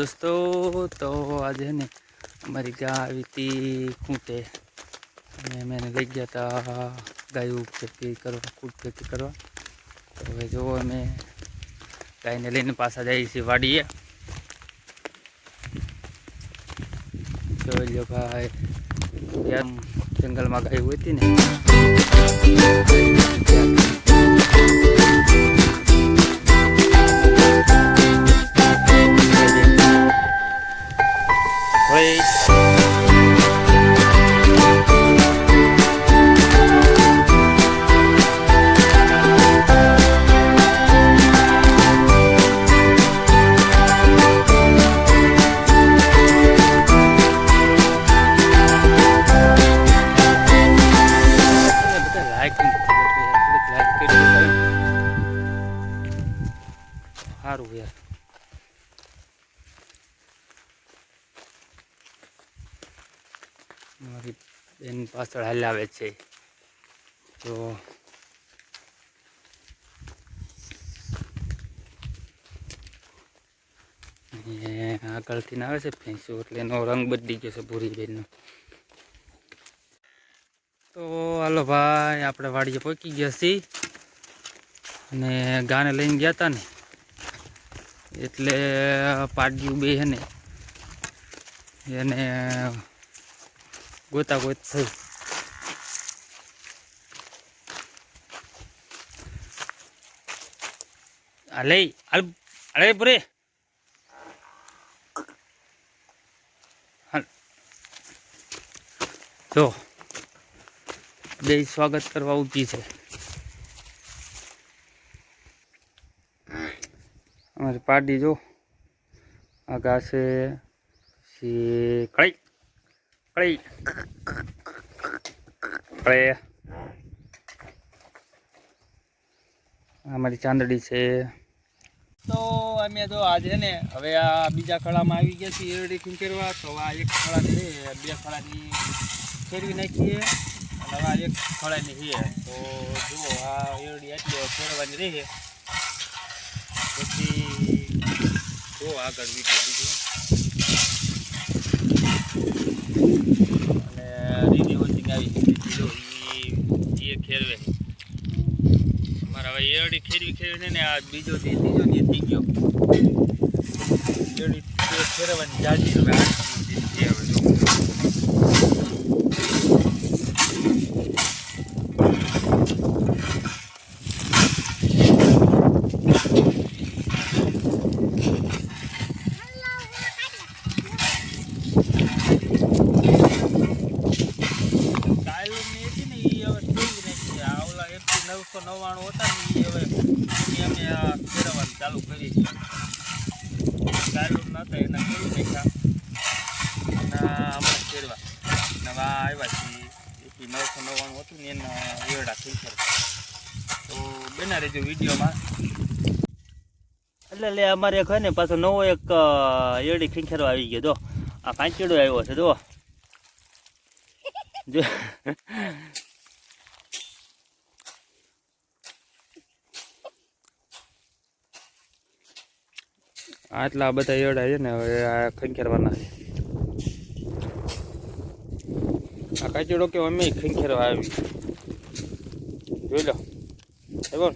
दोस्तों, तो आज है ने हमारी गाय आई थी खूंटे ने मैंने लग गया था गायों खेती करवा खूट खेती करवा। तो હવે જો અમે ગાયને લઈને પાછા જઈએ છીએ વાડીએ। જોઈ લો ભાઈ, યાર જંગલમાં ગાય હોય હતી ને સારું યાર। મારી બેન પાછળ હલાવે છે તો આગળથી આવે છે ભેંસો, એટલે એનો રંગ બદલી ગયો છે ભૂરી બેનનો। તો હાલો ભાઈ, આપણે વાડીએ પહોંચી ગયા છીએ અને ગાને લઈને ગયા હતા ને એટલે પાડ્યું બે હે ને એને ગોતા ગોત થઈ। અલે અરે બરે જો બે સ્વાગત કરવા ઉભી છે અમારી પાડી। જો આ ઘાસ છે કળી કળી કળી, અમારી ચાંદડી છે। તો અમે જો આજે ને હવે આ બીજા ખળામાં આવી ગયા છીએ એરડી ખીંચરવા। તો આ એક ખળાની છે, બે ખળાની ફેરવી નાખીએ અને હવે આ એક ખળાની છે। તો જુઓ આ એરડી એટલી ફેરવાની રહે પછી જો આગળ વિડીયો બીજું અને રીડી વોચિંગ આવી જો એ ખેરવે અમારા હવે એરડી ખેરવી ને આ બીજો ત્રીજો દી થઈ ગયો એરડી ફેરવાની જાજી હવે હવે જો હતા ને એ હવે અમે આ ફેરવવાનું ચાલુ કરી છે। ચાલુ નતા એના ફેરવી નાખ્યા અને હમણાં ફેરવા નવા આવ્યા છીએ। એથી 999 હતું ને એના એરડા ખીંચર। તો બના રહેજો વિડીયોમાં। એટલે અમારે એક હોય ને પાછો નવો એક એરડી ખીંચરવા આવી ગયો। જો આ પાંચડો આવ્યો છે જો જો આટલા બધા એરડા છે ને હવે આ ખંખેરવાના છે। આ કાચીડો કે અમે ખંખેરવા આવી જોઈ લો બોલ।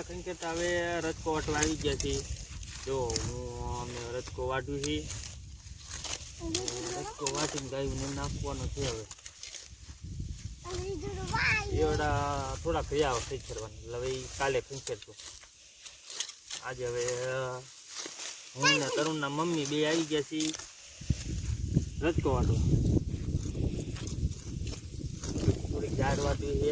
ખંખેરતા હવે રજકો વાટવા આવી ગયા છીએ। જો અમે રજકો વાટ્યું છે, રજકો વાટીને ગાયું નાખવાનો છે। હવે એવડા થોડાક રહ્યા ખંખેરવાના એટલે હવે કાલે ખંખેરશું। આજે હવે હું ને તરુણના મમ્મી બે આવી ગયા છીએ રજકો વાટવા। ઝાડ વાટી છે.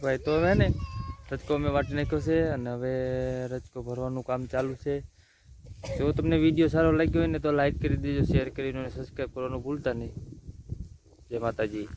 ભાઈ તો હવે ને રજકો મેં વાટી નાખ્યો છે અને હવે રજકો ભરવાનું કામ ચાલુ છે. જો તમને વિડીયો સારો લાગ્યો હોય ને તો લાઈક કરી દેજો, શેર કરીને સબસ્ક્રાઈબ કરવાનું ભૂલતા નહીં. જય માતાજી.